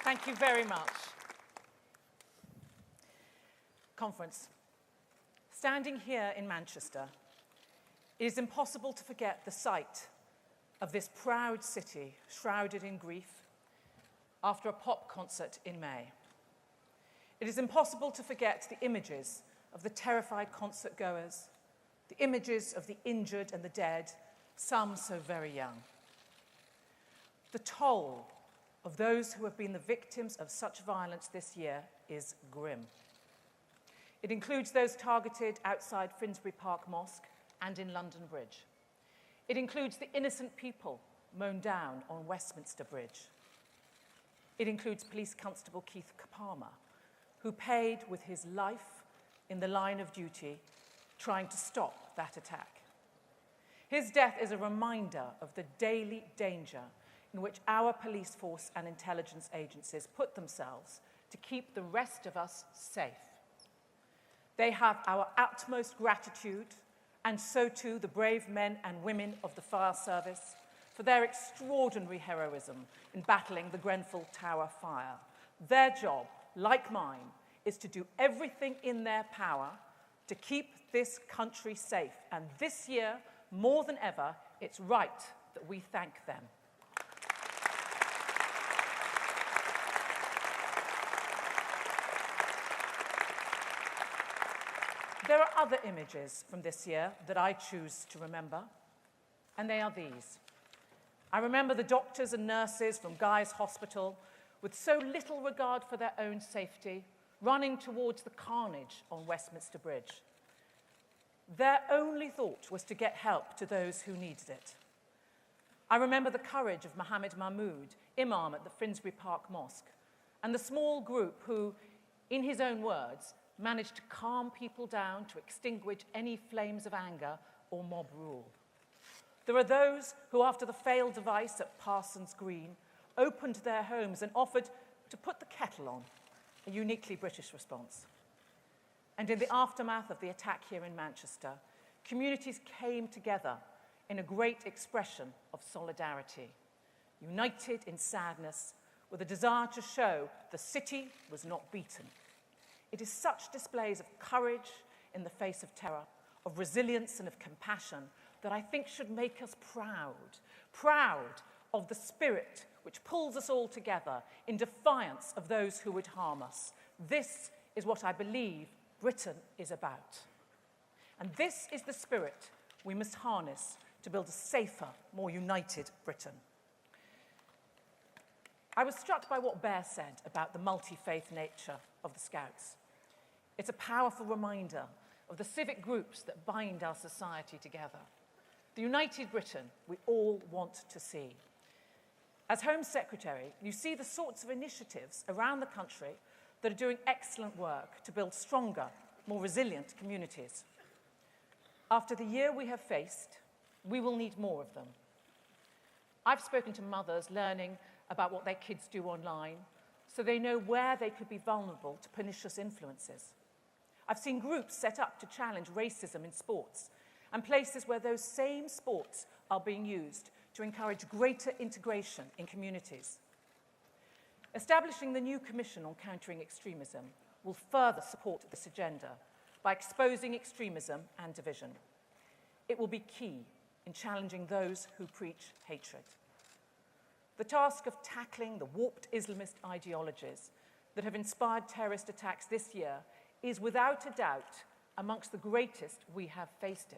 Thank you very much. Conference. Standing here in Manchester, it is impossible to forget the sight of this proud city shrouded in grief after a pop concert in May. It is impossible to forget the images of the terrified concert goers, the images of the injured and the dead, some so very young. The toll of those who have been the victims of such violence this year is grim. It includes those targeted outside Finsbury Park Mosque and in London Bridge. It includes the innocent people mown down on Westminster Bridge. It includes Police Constable Keith Palmer, who paid with his life in the line of duty, trying to stop that attack. His death is a reminder of the daily danger in which our police force and intelligence agencies put themselves to keep the rest of us safe. They have our utmost gratitude, and so too the brave men and women of the fire service for their extraordinary heroism in battling the Grenfell Tower fire. Their job, like mine, is to do everything in their power to keep this country safe. And this year, more than ever, it's right that we thank them. There are other images from this year that I choose to remember, and they are these. I remember the doctors and nurses from Guy's Hospital, with so little regard for their own safety, running towards the carnage on Westminster Bridge. Their only thought was to get help to those who needed it. I remember the courage of Mohammed Mahmood, Imam at the Finsbury Park Mosque, and the small group who, in his own words, managed to calm people down to extinguish any flames of anger or mob rule. There are those who, after the failed device at Parsons Green, opened their homes and offered to put the kettle on, a uniquely British response. And in the aftermath of the attack here in Manchester, communities came together in a great expression of solidarity, united in sadness, with a desire to show the city was not beaten. It is such displays of courage in the face of terror, of resilience and of compassion, that I think should make us proud of the spirit which pulls us all together in defiance of those who would harm us. This is what I believe Britain is about. And this is the spirit we must harness to build a safer, more united Britain. I was struck by what Bear said about the multi-faith nature of the Scouts. It's a powerful reminder of the civic groups that bind our society together. The united Britain we all want to see. As Home Secretary, you see the sorts of initiatives around the country that are doing excellent work to build stronger, more resilient communities. After the year we have faced, we will need more of them. I've spoken to mothers learning about what their kids do online, so they know where they could be vulnerable to pernicious influences. I've seen groups set up to challenge racism in sports, and places where those same sports are being used to encourage greater integration in communities. Establishing the new Commission on Countering Extremism will further support this agenda by exposing extremism and division. It will be key in challenging those who preach hatred. The task of tackling the warped Islamist ideologies that have inspired terrorist attacks this year is without a doubt amongst the greatest we have faced.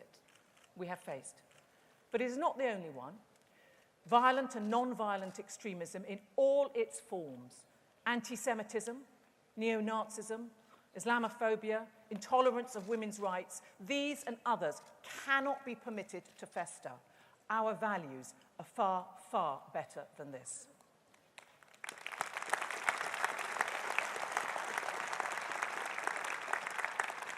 But it is not the only one. Violent and non-violent extremism in all its forms, anti-Semitism, neo-Nazism, Islamophobia, intolerance of women's rights, these and others cannot be permitted to fester. Our values are far, far better than this.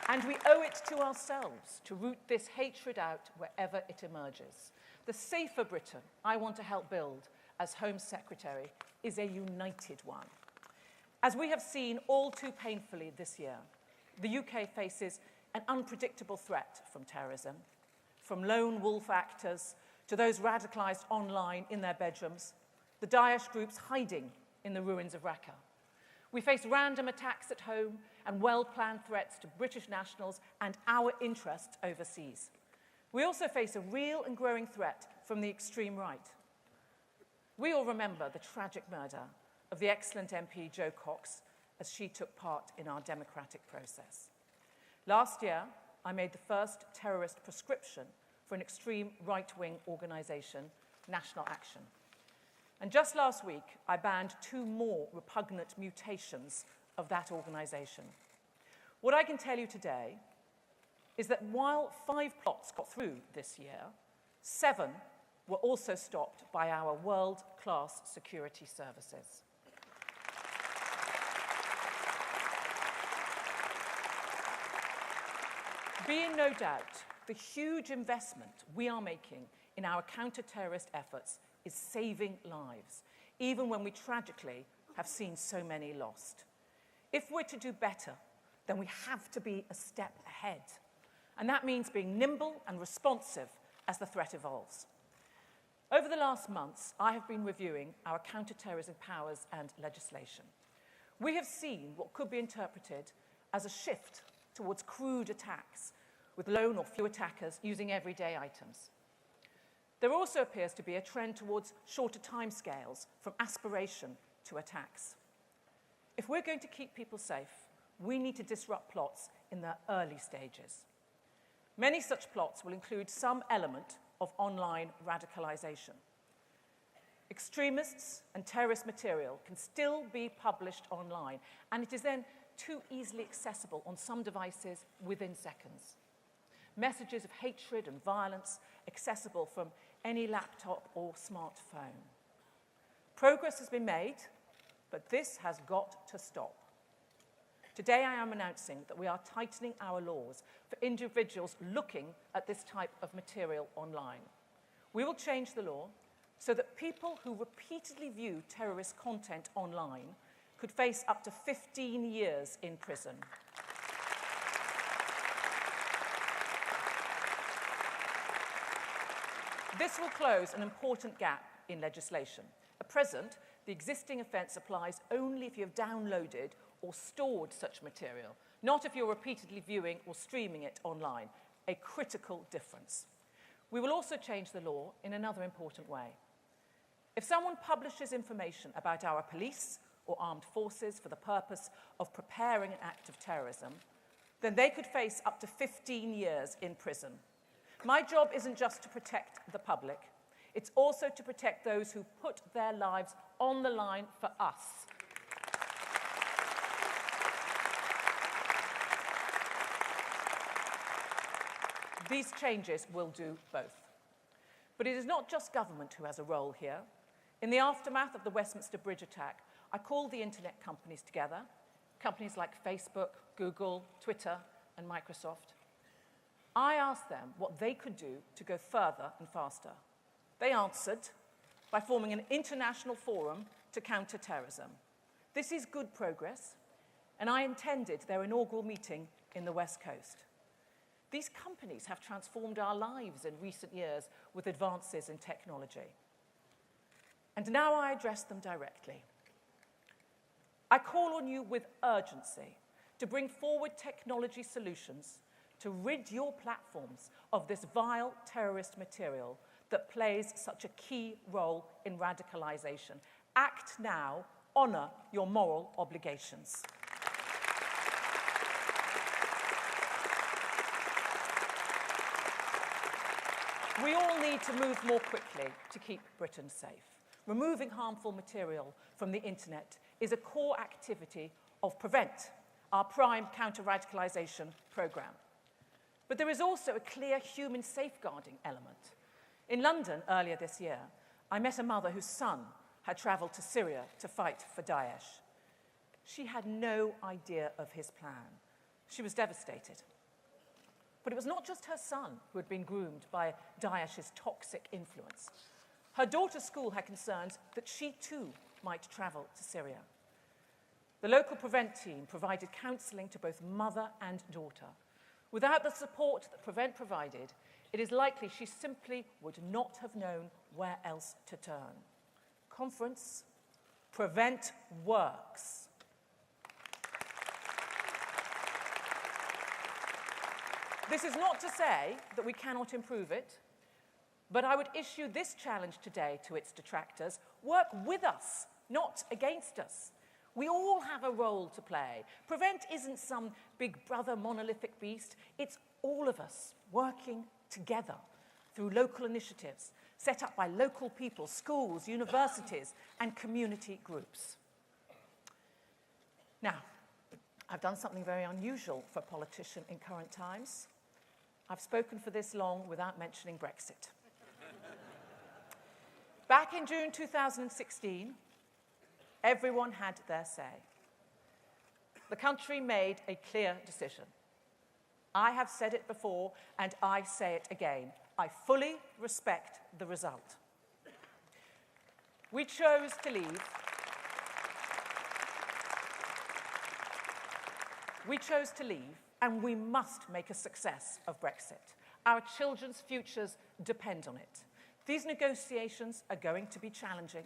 And we owe it to ourselves to root this hatred out wherever it emerges. The safer Britain I want to help build as Home Secretary is a united one. As we have seen all too painfully this year, the UK faces an unpredictable threat from terrorism, from lone wolf actors to those radicalised online in their bedrooms, the Daesh groups hiding in the ruins of Raqqa. We face random attacks at home and well-planned threats to British nationals and our interests overseas. We also face a real and growing threat from the extreme right. We all remember the tragic murder of the excellent MP Jo Cox as she took part in our democratic process. Last year, I made the first terrorist prescription for an extreme right-wing organisation, National Action. And just last week, I banned 2 more repugnant mutations of that organisation. What I can tell you today is that while 5 plots got through this year, 7 were also stopped by our world-class security services. Be in no doubt, the huge investment we are making in our counter-terrorist efforts is saving lives, even when we tragically have seen so many lost. If we're to do better, then we have to be a step ahead. And that means being nimble and responsive as the threat evolves. Over the last months, I have been reviewing our counter-terrorism powers and legislation. We have seen what could be interpreted as a shift towards crude attacks, with lone or few attackers using everyday items. There also appears to be a trend towards shorter timescales from aspiration to attacks. If we're going to keep people safe, we need to disrupt plots in their early stages. Many such plots will include some element of online radicalization. Extremists and terrorist material can still be published online, and it is then too easily accessible on some devices within seconds. Messages of hatred and violence accessible from any laptop or smartphone. Progress has been made, but this has got to stop. Today I am announcing that we are tightening our laws for individuals looking at this type of material online. We will change the law so that people who repeatedly view terrorist content online could face up to 15 years in prison. This will close an important gap in legislation. At present, the existing offence applies only if you have downloaded or stored such material, not if you're repeatedly viewing or streaming it online, a critical difference. We will also change the law in another important way. If someone publishes information about our police or armed forces for the purpose of preparing an act of terrorism, then they could face up to 15 years in prison. My job isn't just to protect the public, it's also to protect those who put their lives on the line for us. These changes will do both. But it is not just government who has a role here. In the aftermath of the Westminster Bridge attack, I called the internet companies together, companies like Facebook, Google, Twitter, and Microsoft. I asked them what they could do to go further and faster. They answered by forming an international forum to counter terrorism. This is good progress, and I attended their inaugural meeting in the West Coast. These companies have transformed our lives in recent years with advances in technology. And now I address them directly. I call on you with urgency to bring forward technology solutions to rid your platforms of this vile terrorist material that plays such a key role in radicalization. Act now, honor your moral obligations. We all need to move more quickly to keep Britain safe. Removing harmful material from the internet is a core activity of PREVENT, our prime counter-radicalisation programme. But there is also a clear human safeguarding element. In London earlier this year, I met a mother whose son had travelled to Syria to fight for Daesh. She had no idea of his plan. She was devastated. But it was not just her son who had been groomed by Daesh's toxic influence. Her daughter's school had concerns that she too might travel to Syria. The local PREVENT team provided counselling to both mother and daughter. Without the support that PREVENT provided, it is likely she simply would not have known where else to turn. Conference, Prevent works. This is not to say that we cannot improve it, but I would issue this challenge today to its detractors: work with us, not against us. We all have a role to play. Prevent isn't some big brother monolithic beast. It's all of us working together through local initiatives set up by local people, schools, universities, and community groups. Now, I've done something very unusual for a politician in current times. I've spoken for this long without mentioning Brexit. Back in June 2016, everyone had their say. The country made a clear decision. I have said it before, and I say it again. I fully respect the result. We chose to leave. We chose to leave, and we must make a success of Brexit. Our children's futures depend on it. These negotiations are going to be challenging,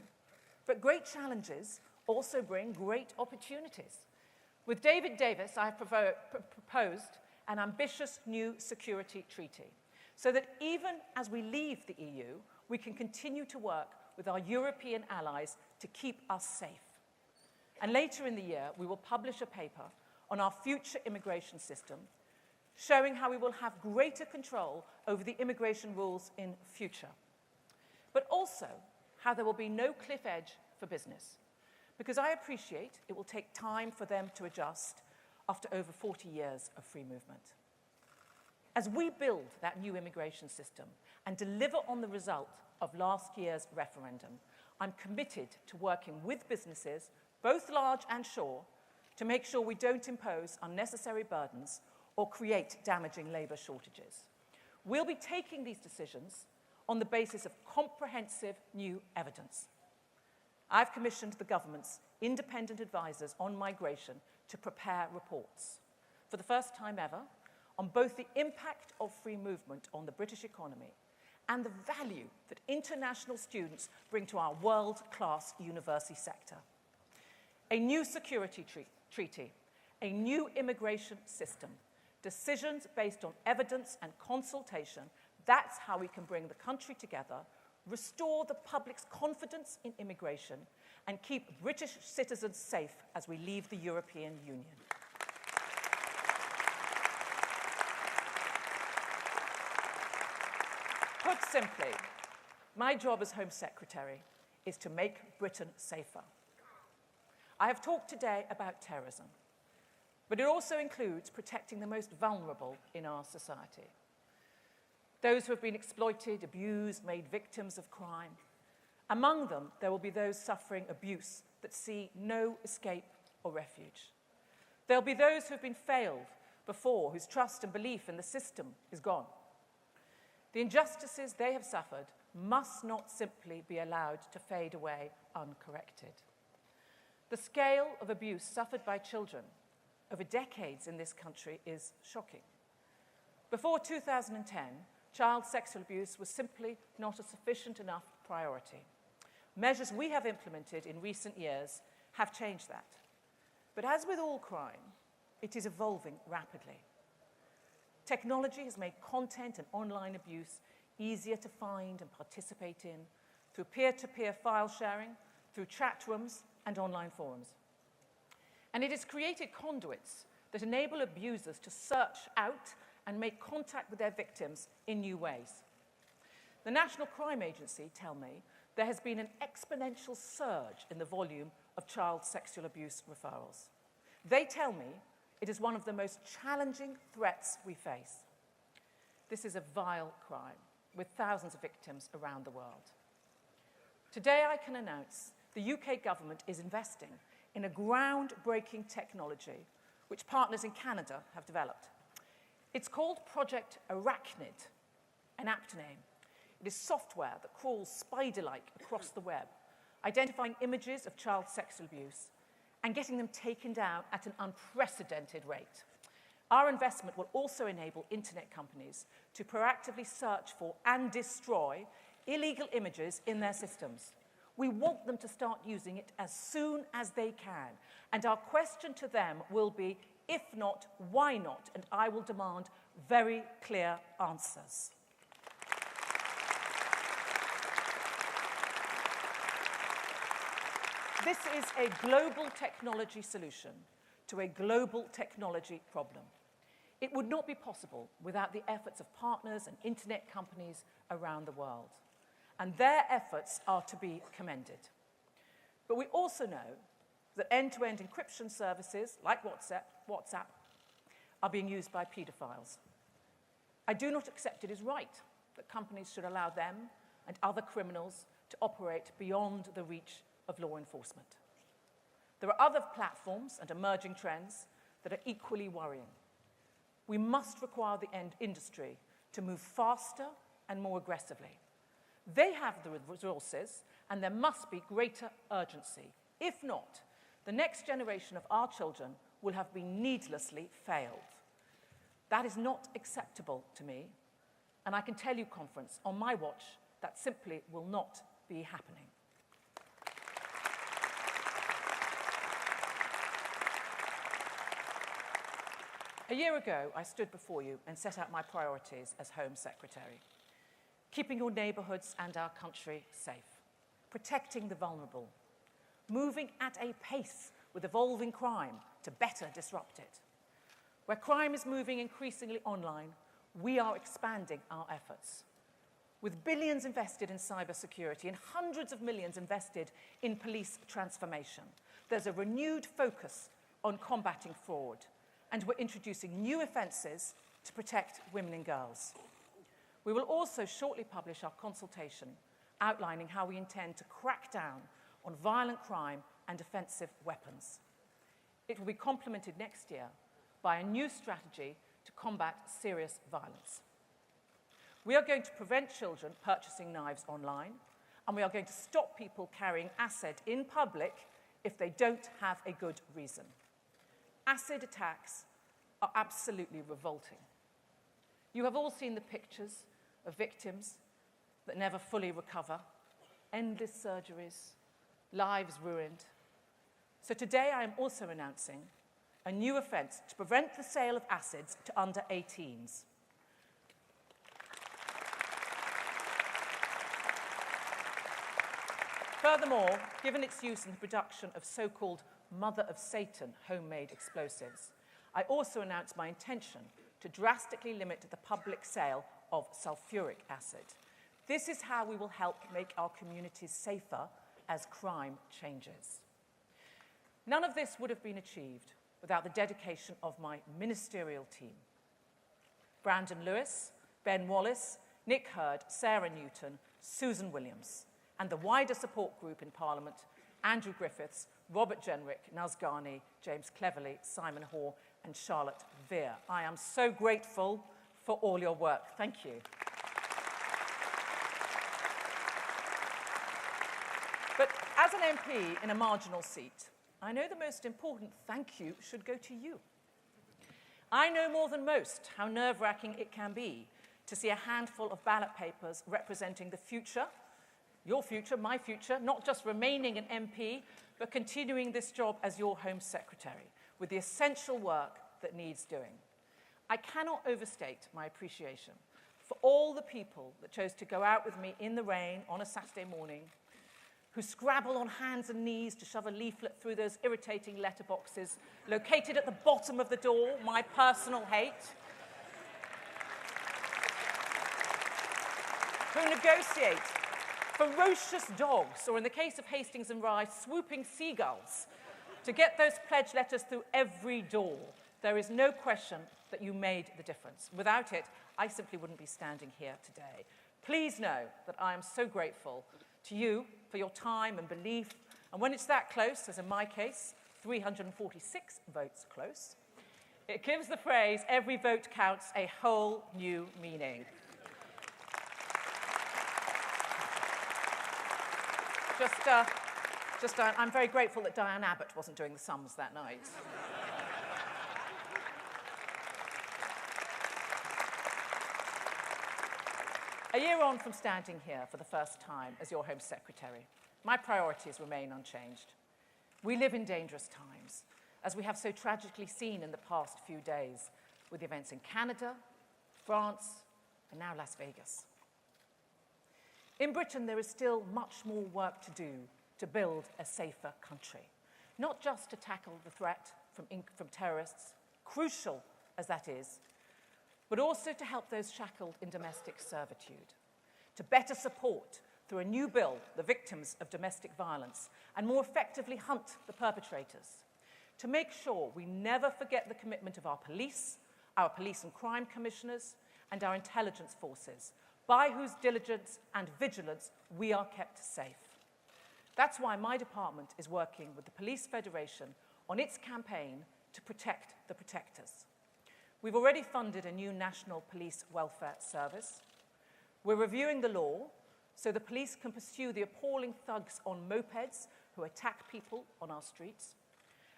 but great challenges also bring great opportunities. With David Davis, I have proposed an ambitious new security treaty so that even as we leave the EU, we can continue to work with our European allies to keep us safe. And later in the year, we will publish a paper on our future immigration system, showing how we will have greater control over the immigration rules in future, but also how there will be no cliff edge for business, because I appreciate it will take time for them to adjust after over 40 years of free movement. As we build that new immigration system and deliver on the result of last year's referendum, I'm committed to working with businesses, both large and small, to make sure we don't impose unnecessary burdens or create damaging labour shortages. We'll be taking these decisions on the basis of comprehensive new evidence. I've commissioned the government's independent advisors on migration to prepare reports, for the first time ever, on both the impact of free movement on the British economy and the value that international students bring to our world-class university sector. A new security treaty, a new immigration system, decisions based on evidence and consultation. That's how we can bring the country together, restore the public's confidence in immigration, and keep British citizens safe as we leave the European Union. Put simply, my job as Home Secretary is to make Britain safer. I have talked today about terrorism, but it also includes protecting the most vulnerable in our society. Those who have been exploited, abused, made victims of crime. Among them, there will be those suffering abuse that see no escape or refuge. There'll be those who have been failed before, whose trust and belief in the system is gone. The injustices they have suffered must not simply be allowed to fade away uncorrected. The scale of abuse suffered by children over decades in this country is shocking. Before 2010, child sexual abuse was simply not a sufficient enough priority. Measures we have implemented in recent years have changed that. But as with all crime, it is evolving rapidly. Technology has made content and online abuse easier to find and participate in through peer-to-peer file sharing, through chat rooms and online forums. And it has created conduits that enable abusers to search out and make contact with their victims in new ways. The National Crime Agency tell me there has been an exponential surge in the volume of child sexual abuse referrals. They tell me it is one of the most challenging threats we face. This is a vile crime with thousands of victims around the world. Today I can announce the UK government is investing in a groundbreaking technology which partners in Canada have developed. It's called Project Arachnid, an apt name. It is software that crawls spider-like across the web, identifying images of child sexual abuse and getting them taken down at an unprecedented rate. Our investment will also enable internet companies to proactively search for and destroy illegal images in their systems. We want them to start using it as soon as they can. And our question to them will be, if not, why not? And I will demand very clear answers. This is a global technology solution to a global technology problem. It would not be possible without the efforts of partners and internet companies around the world. And their efforts are to be commended. But we also know that end-to-end encryption services, like WhatsApp, are being used by paedophiles. I do not accept it as right that companies should allow them and other criminals to operate beyond the reach of law enforcement. There are other platforms and emerging trends that are equally worrying. We must require the industry to move faster and more aggressively. They have the resources, and there must be greater urgency. If not, the next generation of our children will have been needlessly failed. That is not acceptable to me, and I can tell you, conference, on my watch, that simply will not be happening. A year ago, I stood before you and set out my priorities as Home Secretary. Keeping your neighbourhoods and our country safe, protecting the vulnerable, moving at a pace with evolving crime to better disrupt it. Where crime is moving increasingly online, we are expanding our efforts. With billions invested in cybersecurity and hundreds of millions invested in police transformation, there's a renewed focus on combating fraud, and we're introducing new offences to protect women and girls. We will also shortly publish our consultation outlining how we intend to crack down on violent crime and offensive weapons. It will be complemented next year by a new strategy to combat serious violence. We are going to prevent children purchasing knives online, and we are going to stop people carrying acid in public if they don't have a good reason. Acid attacks are absolutely revolting. You have all seen the pictures of victims that never fully recover, endless surgeries, lives ruined. So today I am also announcing a new offence to prevent the sale of acids to under 18s. Furthermore, given its use in the production of so-called Mother of Satan homemade explosives, I also announced my intention to drastically limit the public sale of sulfuric acid. This is how we will help make our communities safer as crime changes. None of this would have been achieved without the dedication of my ministerial team. Brandon Lewis, Ben Wallace, Nick Hurd, Sarah Newton, Susan Williams, and the wider support group in Parliament, Andrew Griffiths, Robert Jenrick, Naz Ghani, James Cleverly, Simon Hoare, and Charlotte Veer. I am so grateful for all your work. Thank you. But as an MP in a marginal seat, I know the most important thank you should go to you. I know more than most how nerve-wracking it can be to see a handful of ballot papers representing the future, your future, my future, not just remaining an MP, but continuing this job as your Home Secretary, with the essential work that needs doing. I cannot overstate my appreciation for all the people that chose to go out with me in the rain on a Saturday morning, who scrabble on hands and knees to shove a leaflet through those irritating letterboxes located at the bottom of the door, my personal hate, who negotiate ferocious dogs, or in the case of Hastings and Rye, swooping seagulls, to get those pledge letters through every door. There is no question that you made the difference. Without it, I simply wouldn't be standing here today. Please know that I am so grateful to you for your time and belief. And when it's that close, as in my case, 346 votes close, it gives the phrase, every vote counts, a whole new meaning. I'm very grateful that Diane Abbott wasn't doing the sums that night. A year on from standing here for the first time as your Home Secretary, my priorities remain unchanged. We live in dangerous times, as we have so tragically seen in the past few days, with events in Canada, France, and now Las Vegas. In Britain, there is still much more work to do to build a safer country, not just to tackle the threat from terrorists, crucial as that is, but also to help those shackled in domestic servitude, to better support, through a new bill, the victims of domestic violence, and more effectively hunt the perpetrators, to make sure we never forget the commitment of our police and crime commissioners, and our intelligence forces, by whose diligence and vigilance we are kept safe. That's why my department is working with the Police Federation on its campaign to protect the protectors. We've already funded a new National Police Welfare Service. We're reviewing the law so the police can pursue the appalling thugs on mopeds who attack people on our streets.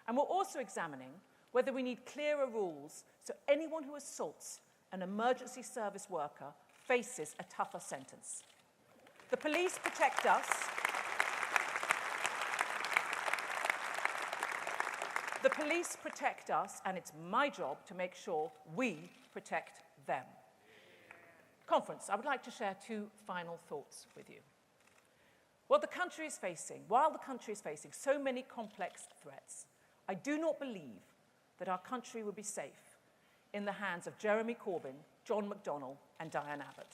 And we're also examining whether we need clearer rules so anyone who assaults an emergency service worker faces a tougher sentence. The police protect us. The police protect us, and it's my job to make sure we protect them. Conference, I would like to share two final thoughts with you. While the country is facing so many complex threats, I do not believe that our country would be safe in the hands of Jeremy Corbyn, John McDonnell, and Diane Abbott.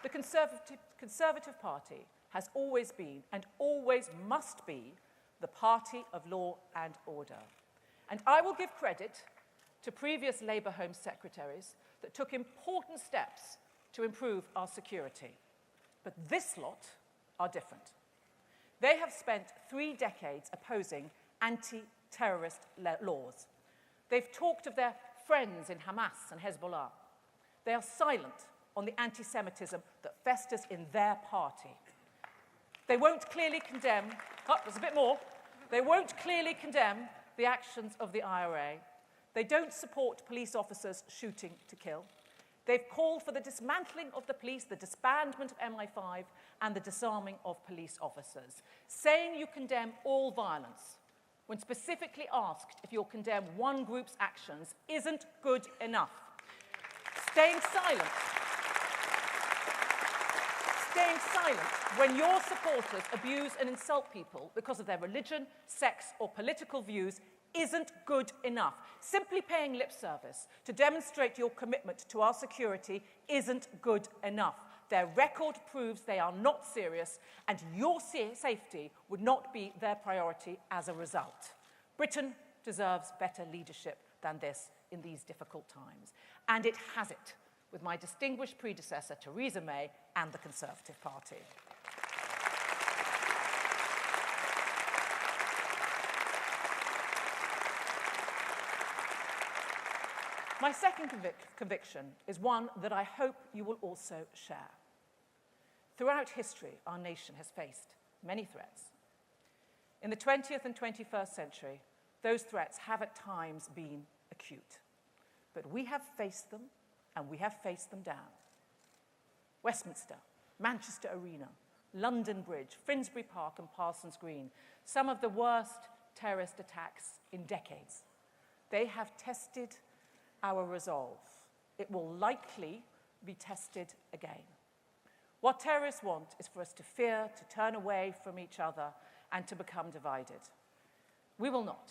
The Conservative Party has always been and always must be the party of law and order. And I will give credit to previous Labour Home Secretaries that took important steps to improve our security. But this lot are different. They have spent 3 decades opposing anti-terrorist laws. They've talked of their friends in Hamas and Hezbollah. They are silent on the anti-Semitism that festers in their party. They won't clearly condemn, there's a bit more. They won't clearly condemn the actions of the IRA. They don't support police officers shooting to kill. They've called for the dismantling of the police, the disbandment of MI5, and the disarming of police officers, saying you condemn all violence, when specifically asked if you'll condemn one group's actions isn't good enough. Staying silent when your supporters abuse and insult people because of their religion, sex, or political views isn't good enough. Simply paying lip service to demonstrate your commitment to our security isn't good enough. Their record proves they are not serious, and your safety would not be their priority as a result. Britain deserves better leadership than this in these difficult times, and it has it with my distinguished predecessor, Theresa May, and the Conservative Party. My second conviction is one that I hope you will also share. Throughout history, our nation has faced many threats. In the 20th and 21st century, those threats have at times been acute. But we have faced them, and we have faced them down. Westminster, Manchester Arena, London Bridge, Finsbury Park, and Parsons Green, some of the worst terrorist attacks in decades. They have tested our resolve. It will likely be tested again. What terrorists want is for us to fear, to turn away from each other, and to become divided. We will not.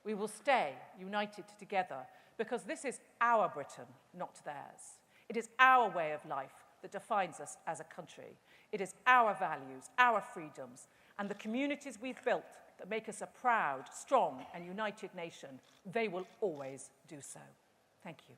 We will stay united together, because this is our Britain, not theirs. It is our way of life that defines us as a country. It is our values, our freedoms, and the communities we've built that make us a proud, strong, and united nation. They will always do so. Thank you.